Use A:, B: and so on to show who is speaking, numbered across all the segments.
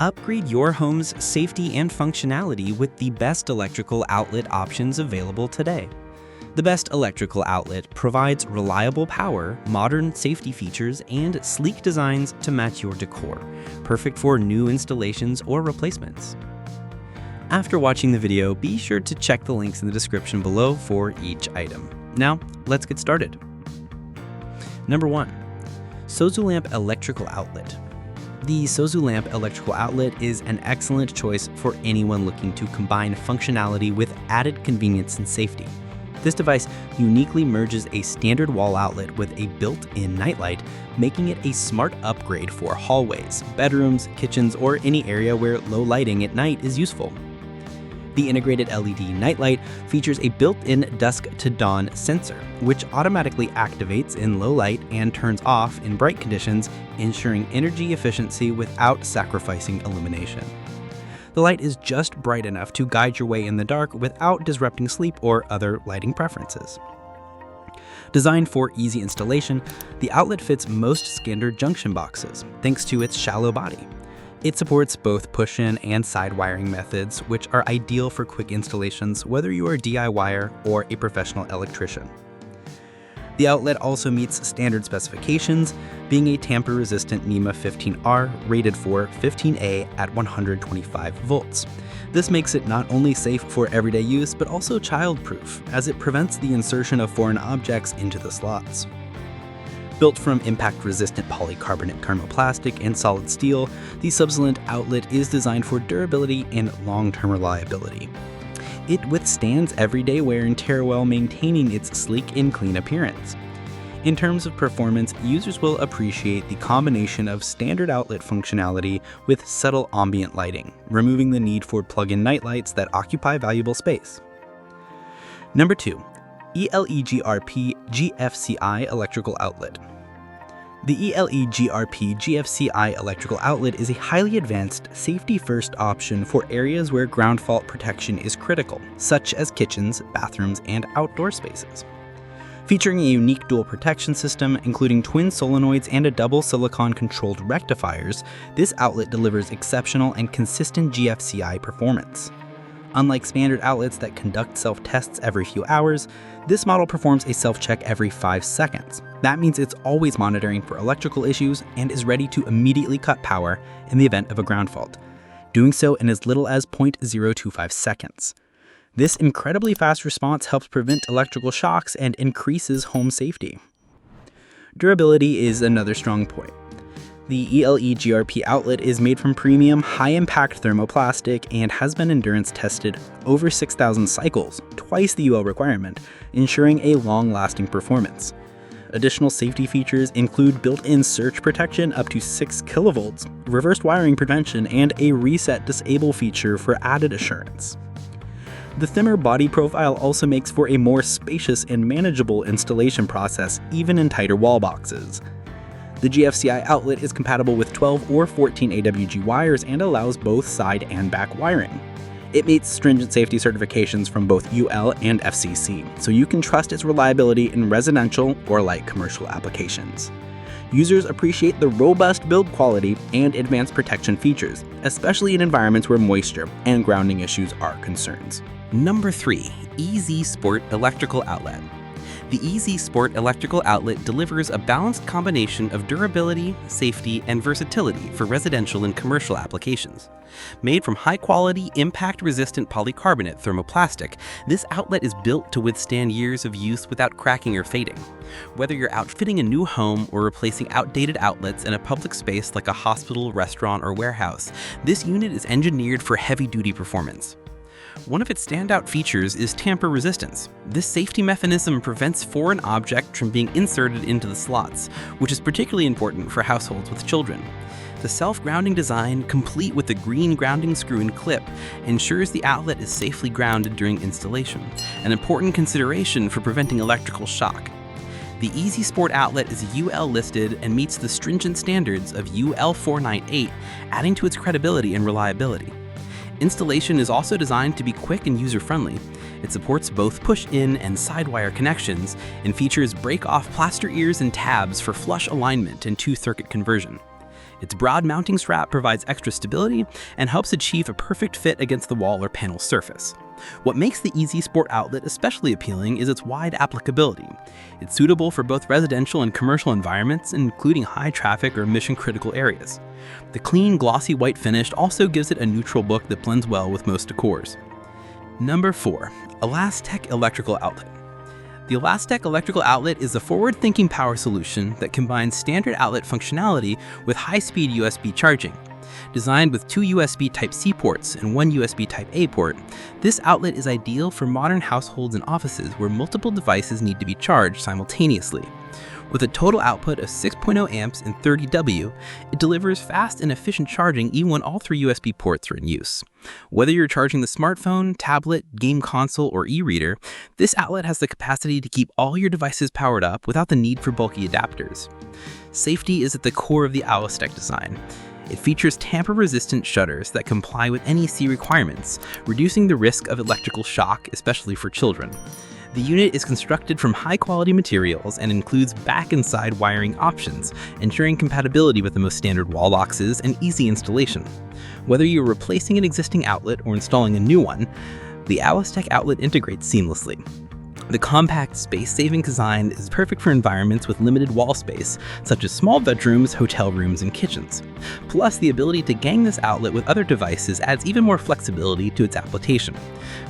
A: Upgrade your home's safety and functionality with the best electrical outlet options available today. The Best Electrical Outlet provides reliable power, modern safety features, and sleek designs to match your decor, perfect for new installations or replacements. After watching the video, be sure to check the links in the description below for each item. Now, let's get started. Number 1. SOZULAMP Electrical Outlet. The SOZULAMP electrical outlet is an excellent choice for anyone looking to combine functionality with added convenience and safety. This device uniquely merges a standard wall outlet with a built-in nightlight, making it a smart upgrade for hallways, bedrooms, kitchens, or any area where low lighting at night is useful. The integrated LED nightlight features a built-in dusk-to-dawn sensor, which automatically activates in low light and turns off in bright conditions, ensuring energy efficiency without sacrificing illumination. The light is just bright enough to guide your way in the dark without disrupting sleep or other lighting preferences. Designed for easy installation, the outlet fits most standard junction boxes, thanks to its shallow body. It supports both push-in and side wiring methods, which are ideal for quick installations whether you are a DIYer or a professional electrician. The outlet also meets standard specifications, being a tamper-resistant NEMA 15R rated for 15A at 125 volts. This makes it not only safe for everyday use, but also child-proof, as it prevents the insertion of foreign objects into the slots. Built from impact-resistant polycarbonate thermoplastic and solid steel, the SOZULAMP outlet is designed for durability and long-term reliability. It withstands everyday wear and tear while maintaining its sleek and clean appearance. In terms of performance, users will appreciate the combination of standard outlet functionality with subtle ambient lighting, removing the need for plug-in nightlights that occupy valuable space. Number 2. ELEGRP GFCI Electrical Outlet. The ELEGRP GFCI electrical outlet is a highly advanced, safety-first option for areas where ground fault protection is critical, such as kitchens, bathrooms, and outdoor spaces. Featuring a unique dual protection system, including twin solenoids and a double silicon-controlled rectifiers, this outlet delivers exceptional and consistent GFCI performance. Unlike standard outlets that conduct self-tests every few hours, this model performs a self-check every 5 seconds. That means it's always monitoring for electrical issues and is ready to immediately cut power in the event of a ground fault, doing so in as little as 0.025 seconds. This incredibly fast response helps prevent electrical shocks and increases home safety. Durability is another strong point. The ELEGRP outlet is made from premium, high-impact thermoplastic and has been endurance tested over 6,000 cycles, twice the UL requirement, ensuring a long-lasting performance. Additional safety features include built-in surge protection up to 6 kilovolts, reverse wiring prevention, and a reset disable feature for added assurance. The thinner body profile also makes for a more spacious and manageable installation process, even in tighter wall boxes. The GFCI outlet is compatible with 12 or 14 AWG wires and allows both side and back wiring. It meets stringent safety certifications from both UL and FCC, so you can trust its reliability in residential or light commercial applications. Users appreciate the robust build quality and advanced protection features, especially in environments where moisture and grounding issues are concerns.
B: Number 3. EZsport Electrical Outlet. The EZsport electrical outlet delivers a balanced combination of durability, safety, and versatility for residential and commercial applications. Made from high-quality, impact-resistant polycarbonate thermoplastic, this outlet is built to withstand years of use without cracking or fading. Whether you're outfitting a new home or replacing outdated outlets in a public space like a hospital, restaurant, or warehouse, this unit is engineered for heavy-duty performance. One of its standout features is tamper resistance. This safety mechanism prevents foreign objects from being inserted into the slots, which is particularly important for households with children. The self-grounding design, complete with the green grounding screw and clip, ensures the outlet is safely grounded during installation, an important consideration for preventing electrical shock. The EZsport outlet is UL listed and meets the stringent standards of UL 498, adding to its credibility and reliability. Installation is also designed to be quick and user-friendly. It supports both push-in and side-wire connections and features break-off plaster ears and tabs for flush alignment and two-circuit conversion. Its broad mounting strap provides extra stability and helps achieve a perfect fit against the wall or panel surface. What makes the EZsport outlet especially appealing is its wide applicability. It's suitable for both residential and commercial environments, including high traffic or mission-critical areas. The clean, glossy white finish also gives it a neutral look that blends well with most decors. Number 4. Alastech electrical outlet. The Alastech electrical outlet is a forward-thinking power solution that combines standard outlet functionality with high-speed USB charging. Designed with 2 USB Type-C ports and 1 USB Type-A port, this outlet is ideal for modern households and offices where multiple devices need to be charged simultaneously. With a total output of 6.0 amps and 30 W, it delivers fast and efficient charging even when all 3 USB ports are in use. Whether you're charging the smartphone, tablet, game console, or e-reader, this outlet has the capacity to keep all your devices powered up without the need for bulky adapters. Safety is at the core of the Alastech design. It features tamper-resistant shutters that comply with NEC requirements, reducing the risk of electrical shock, especially for children. The unit is constructed from high-quality materials and includes back and side wiring options, ensuring compatibility with the most standard wall boxes and easy installation. Whether you're replacing an existing outlet or installing a new one, the Alastech outlet integrates seamlessly. The compact, space-saving design is perfect for environments with limited wall space, such as small bedrooms, hotel rooms, and kitchens. Plus, the ability to gang this outlet with other devices adds even more flexibility to its application.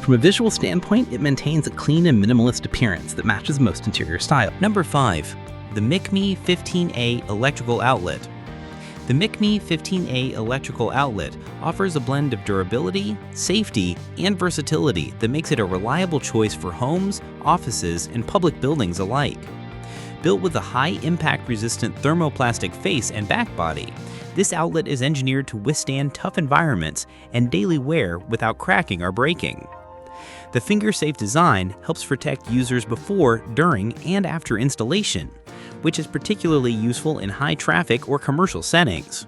B: From a visual standpoint, it maintains a clean and minimalist appearance that matches most interior style.
A: Number 5. The Micmi 15A electrical outlet. The Micmi 15A electrical outlet offers a blend of durability, safety, and versatility that makes it a reliable choice for homes, offices, and public buildings alike. Built with a high-impact resistant thermoplastic face and back body, this outlet is engineered to withstand tough environments and daily wear without cracking or breaking. The finger-safe design helps protect users before, during, and after installation, which is particularly useful in high-traffic or commercial settings.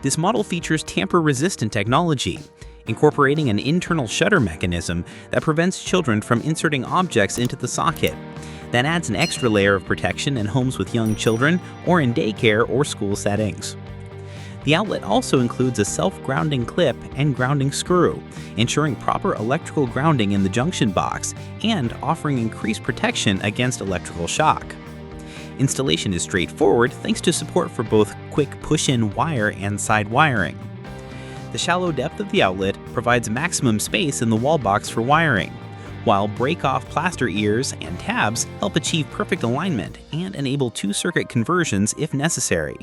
A: This model features tamper-resistant technology, incorporating an internal shutter mechanism that prevents children from inserting objects into the socket. That adds an extra layer of protection in homes with young children or in daycare or school settings. The outlet also includes a self-grounding clip and grounding screw, ensuring proper electrical grounding in the junction box and offering increased protection against electrical shock. Installation is straightforward thanks to support for both quick push-in wire and side wiring. The shallow depth of the outlet provides maximum space in the wall box for wiring, while break-off plaster ears and tabs help achieve perfect alignment and enable 2-circuit conversions if necessary.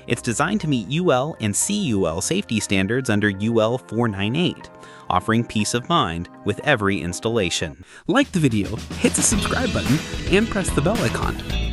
A: It's designed to meet UL and CUL safety standards under UL 498, offering peace of mind with every installation.
B: Like the video, hit the subscribe button, and press the bell icon.